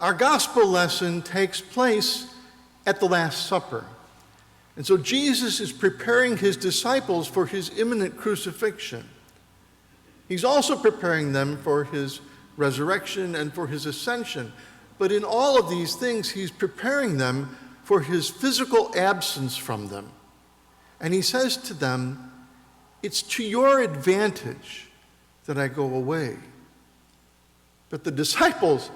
Our gospel lesson takes place at the Last Supper. And so Jesus is preparing his disciples for his imminent crucifixion. He's also preparing them for his resurrection and for his ascension. But in all of these things, he's preparing them for his physical absence from them. And he says to them, it's to your advantage that I go away. But the disciples,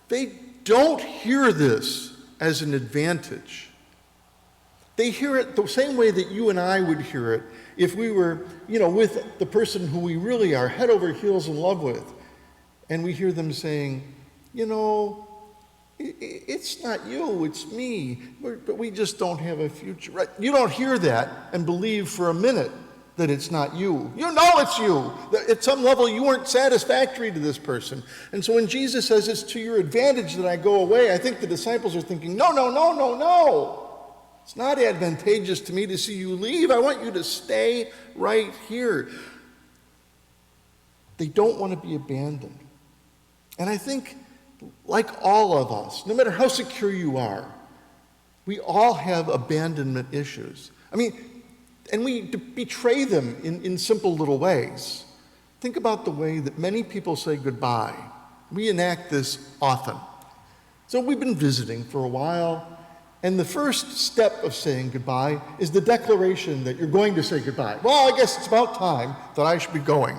they don't hear this as an advantage. They hear it the same way that you and I would hear it if we were, with the person who we really are head over heels in love with. And we hear them saying, it's not you, it's me, but we just don't have a future. Right? You don't hear that and believe for a minute that it's not you. You know it's you. At some level, you weren't satisfactory to this person. And so when Jesus says it's to your advantage that I go away, I think the disciples are thinking, no. It's not advantageous to me to see you leave. I want you to stay right here. They don't want to be abandoned. And I think, like all of us, no matter how secure you are, we all have abandonment issues. And we betray them in simple little ways. Think about the way that many people say goodbye. We enact this often. So we've been visiting for a while, and the first step of saying goodbye is the declaration that you're going to say goodbye. Well, I guess it's about time that I should be going.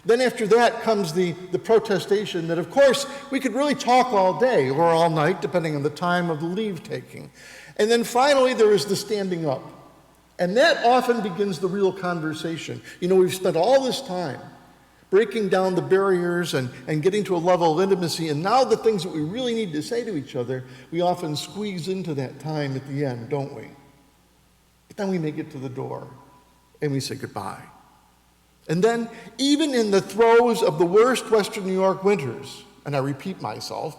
Then after that comes the protestation that, of course, we could really talk all day or all night, depending on the time of the leave taking. And then finally, there is the standing up. And that often begins the real conversation. We've spent all this time breaking down the barriers and getting to a level of intimacy, and now the things that we really need to say to each other, we often squeeze into that time at the end, don't we? But then we make it to the door, and we say goodbye. And then, even in the throes of the worst Western New York winters, and I repeat myself,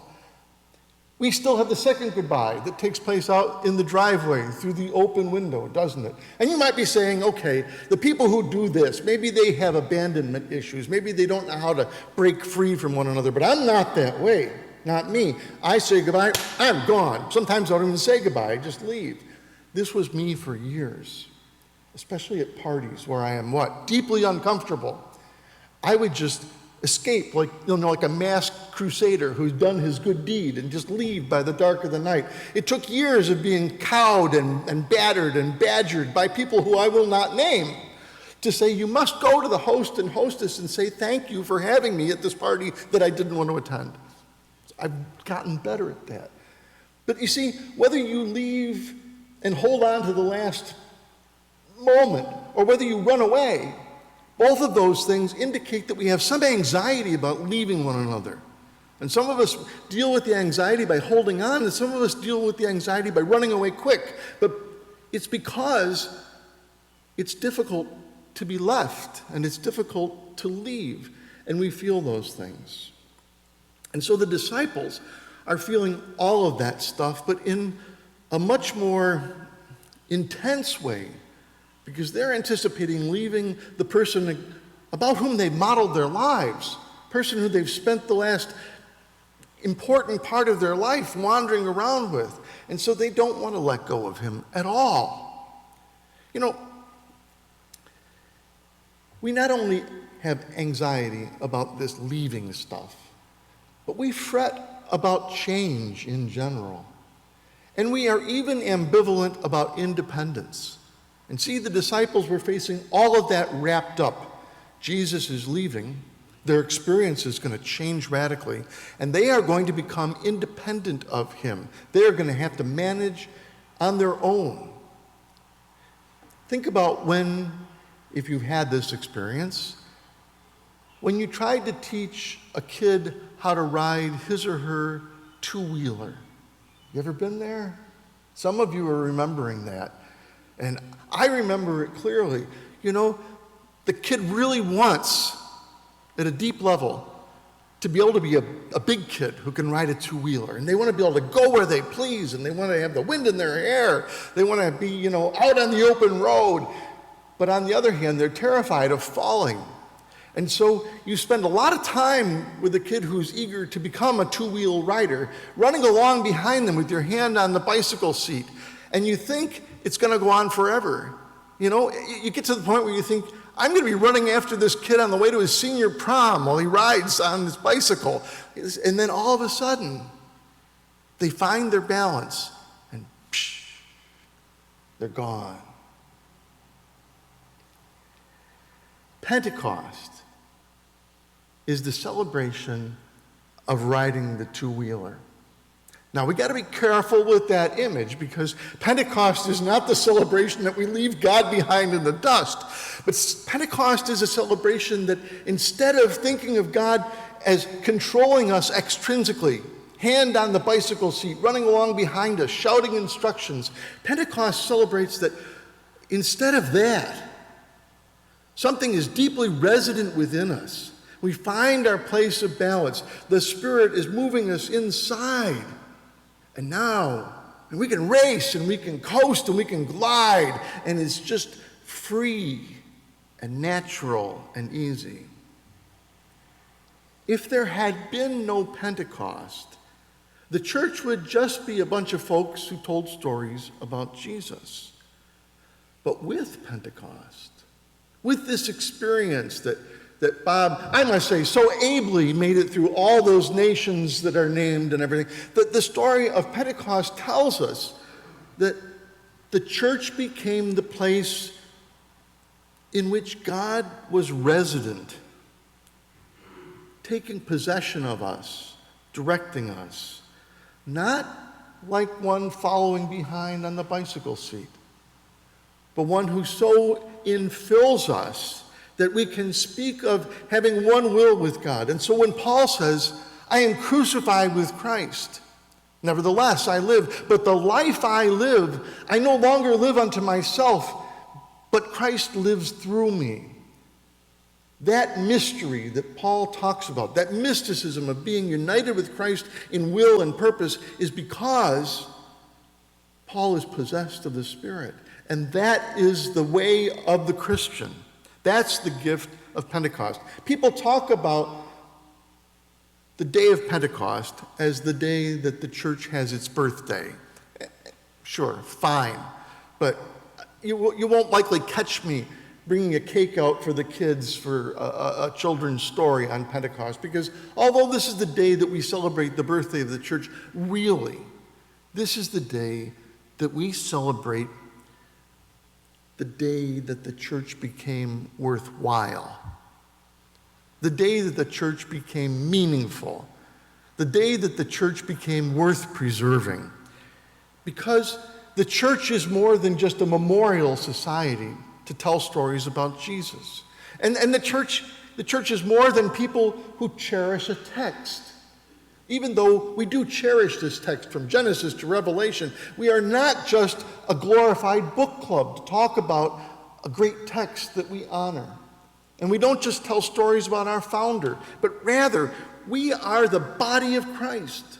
we still have the second goodbye that takes place out in the driveway through the open window, doesn't it? And you might be saying, okay, the people who do this, maybe they have abandonment issues. Maybe they don't know how to break free from one another, but I'm not that way, not me. I say goodbye, I'm gone. Sometimes I don't even say goodbye, I just leave. This was me for years, especially at parties where I am deeply uncomfortable. I would just escape like a masked crusader who's done his good deed and just leave by the dark of the night. It took years of being cowed and battered and badgered by people who I will not name to say, you must go to the host and hostess and say thank you for having me at this party that I didn't want to attend. I've gotten better at that. But you see, whether you leave and hold on to the last moment or whether you run away, both of those things indicate that we have some anxiety about leaving one another. And some of us deal with the anxiety by holding on, and some of us deal with the anxiety by running away quick. But it's because it's difficult to be left, and it's difficult to leave, and we feel those things. And so the disciples are feeling all of that stuff, but in a much more intense way, because they're anticipating leaving the person about whom they've modeled their lives, person who they've spent the last important part of their life wandering around with. And so they don't want to let go of him at all. We not only have anxiety about this leaving stuff, but we fret about change in general. And we are even ambivalent about independence. And see, the disciples were facing all of that wrapped up. Jesus is leaving. Their experience is going to change radically, and they are going to become independent of him. They are going to have to manage on their own. Think about when, if you've had this experience, when you tried to teach a kid how to ride his or her two-wheeler. You ever been there? Some of you are remembering that. And I remember it clearly. The kid really wants, at a deep level, to be able to be a big kid who can ride a two-wheeler. And they want to be able to go where they please, and they want to have the wind in their hair. They want to be, out on the open road. But on the other hand, they're terrified of falling. And so you spend a lot of time with a kid who's eager to become a two-wheel rider, running along behind them with your hand on the bicycle seat, and you think it's going to go on forever. You know, you get to the point where you think, I'm going to be running after this kid on the way to his senior prom while he rides on his bicycle. And then all of a sudden, they find their balance, and psh, they're gone. Pentecost is the celebration of riding the two-wheeler. Now, we got to be careful with that image, because Pentecost is not the celebration that we leave God behind in the dust. But Pentecost is a celebration that instead of thinking of God as controlling us extrinsically, hand on the bicycle seat, running along behind us, shouting instructions, Pentecost celebrates that instead of that, something is deeply resident within us. We find our place of balance. The Spirit is moving us inside. And now, and we can race, and we can coast, and we can glide, and it's just free and natural and easy. If there had been no Pentecost, the church would just be a bunch of folks who told stories about Jesus. But with Pentecost, with this experience that Bob, I must say, so ably made it through all those nations that are named and everything, that the story of Pentecost tells us that the church became the place in which God was resident, taking possession of us, directing us, not like one following behind on the bicycle seat, but one who so infills us that we can speak of having one will with God. And so when Paul says, I am crucified with Christ, nevertheless I live, but the life I live, I no longer live unto myself, but Christ lives through me. That mystery that Paul talks about, that mysticism of being united with Christ in will and purpose, is because Paul is possessed of the Spirit. And that is the way of the Christian. That's the gift of Pentecost. People talk about the day of Pentecost as the day that the church has its birthday. Sure, fine. But you won't likely catch me bringing a cake out for the kids for a children's story on Pentecost, because although this is the day that we celebrate the birthday of the church, really, this is the day that we celebrate the day that the church became worthwhile, the day that the church became meaningful, the day that the church became worth preserving. Because the church is more than just a memorial society to tell stories about Jesus. And the church is more than people who cherish a text. Even though we do cherish this text from Genesis to Revelation, we are not just a glorified book club to talk about a great text that we honor. And we don't just tell stories about our founder, but rather we are the body of Christ,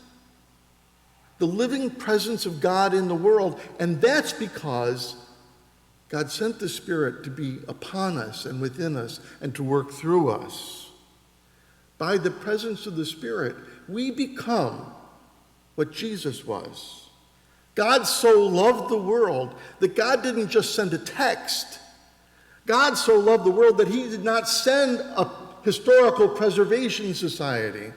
the living presence of God in the world. And that's because God sent the Spirit to be upon us and within us and to work through us. By the presence of the Spirit, we become what Jesus was. God so loved the world that God didn't just send a text. God so loved the world that he did not send a historical preservation society.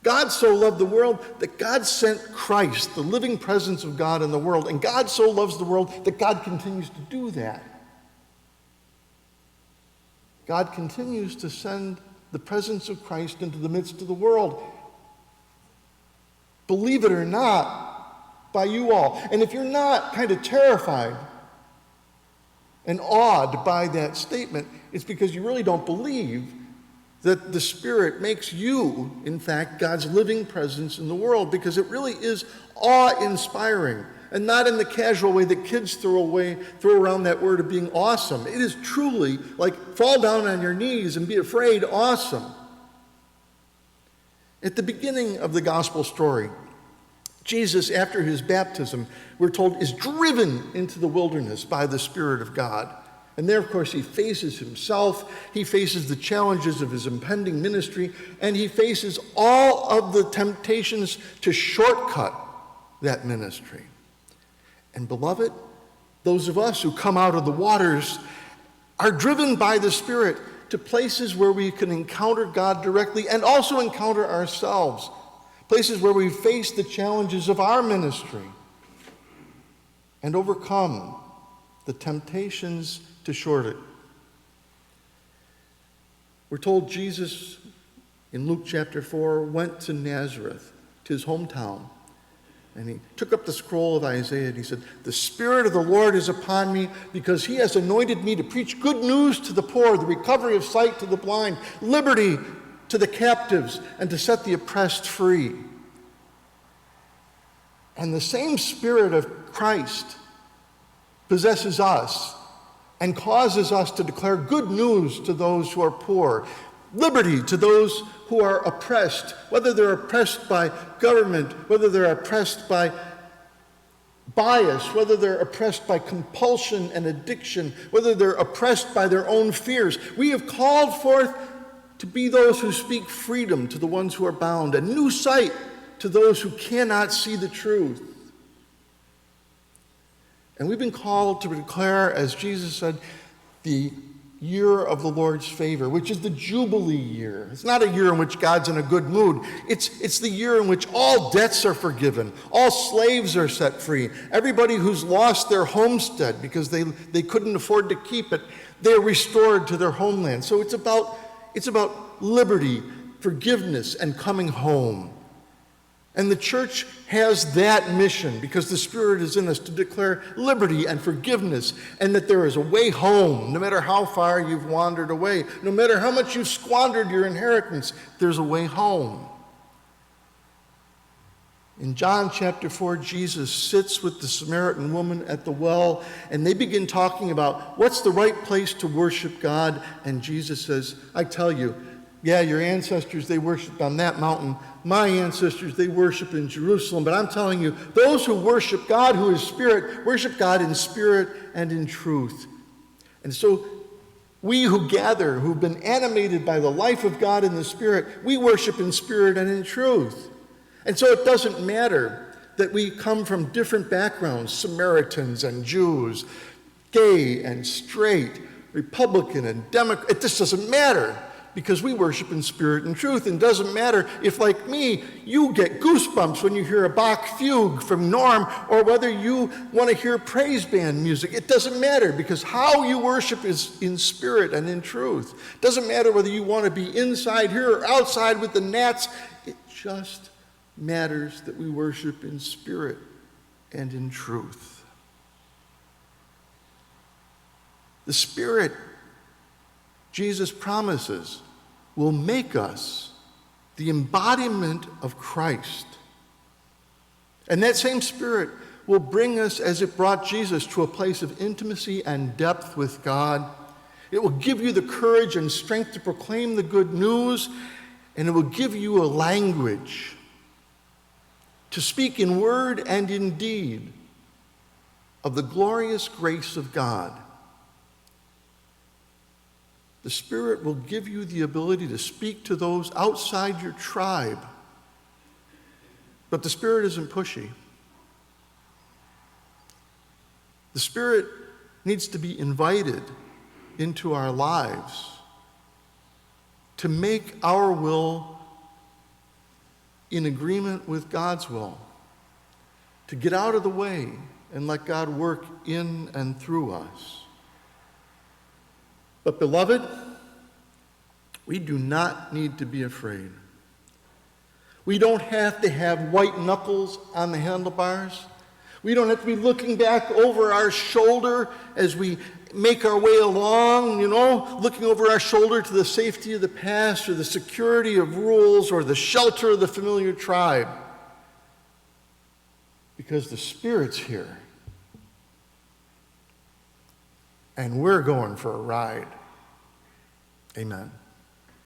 God so loved the world that God sent Christ, the living presence of God in the world. And God so loves the world that God continues to do that. God continues to send the presence of Christ into the midst of the world. Believe it or not, by you all. And if you're not kind of terrified and awed by that statement, it's because you really don't believe that the Spirit makes you, in fact, God's living presence in the world, because it really is awe-inspiring, and not in the casual way that kids throw around that word of being awesome. It is truly like fall down on your knees and be afraid awesome. At the beginning of the gospel story, Jesus, after his baptism, we're told, is driven into the wilderness by the Spirit of God. And there, of course, he faces himself, he faces the challenges of his impending ministry, and he faces all of the temptations to shortcut that ministry. And beloved, those of us who come out of the waters are driven by the Spirit to places where we can encounter God directly and also encounter ourselves, places where we face the challenges of our ministry and overcome the temptations to short it. We're told Jesus, in Luke chapter 4, went to Nazareth, to his hometown, and he took up the scroll of Isaiah and he said, "The Spirit of the Lord is upon me because he has anointed me to preach good news to the poor, the recovery of sight to the blind, liberty to the captives, and to set the oppressed free." And the same Spirit of Christ possesses us and causes us to declare good news to those who are poor, liberty to those who are oppressed, whether they're oppressed by government, whether they're oppressed by bias, whether they're oppressed by compulsion and addiction, whether they're oppressed by their own fears. We have called forth to be those who speak freedom to the ones who are bound, and new sight to those who cannot see the truth. And we've been called to declare, as Jesus said, the year of the Lord's favor, which is the Jubilee year. It's not a year in which God's in a good mood. It's the year in which all debts are forgiven, all slaves are set free, everybody who's lost their homestead because they couldn't afford to keep it, they're restored to their homeland. So it's about liberty, forgiveness, and coming home. And the church has that mission because the Spirit is in us to declare liberty and forgiveness, and that there is a way home, no matter how far you've wandered away, no matter how much you've squandered your inheritance, there's a way home. In John chapter 4, Jesus sits with the Samaritan woman at the well, and they begin talking about what's the right place to worship God, and Jesus says, "I tell you, yeah, your ancestors, they worshiped on that mountain. My ancestors, they worship in Jerusalem. But I'm telling you, those who worship God, who is Spirit, worship God in spirit and in truth." And so we who gather, who've been animated by the life of God in the Spirit, we worship in spirit and in truth. And so it doesn't matter that we come from different backgrounds, Samaritans and Jews, gay and straight, Republican and Democrat. It just doesn't matter, because we worship in spirit and truth. And it doesn't matter if, like me, you get goosebumps when you hear a Bach fugue from Norm, or whether you want to hear praise band music. It doesn't matter, because how you worship is in spirit and in truth. It doesn't matter whether you want to be inside here or outside with the gnats. It just matters that we worship in spirit and in truth. The Spirit, Jesus promises, will make us the embodiment of Christ. And that same Spirit will bring us, as it brought Jesus, to a place of intimacy and depth with God. It will give you the courage and strength to proclaim the good news, and it will give you a language to speak in word and in deed of the glorious grace of God. The Spirit will give you the ability to speak to those outside your tribe. But the Spirit isn't pushy. The Spirit needs to be invited into our lives to make our will in agreement with God's will, to get out of the way and let God work in and through us. But beloved, we do not need to be afraid. We don't have to have white knuckles on the handlebars. We don't have to be looking back over our shoulder as we make our way along, looking over our shoulder to the safety of the past or the security of rules or the shelter of the familiar tribe. Because the Spirit's here. And we're going for a ride. Amen.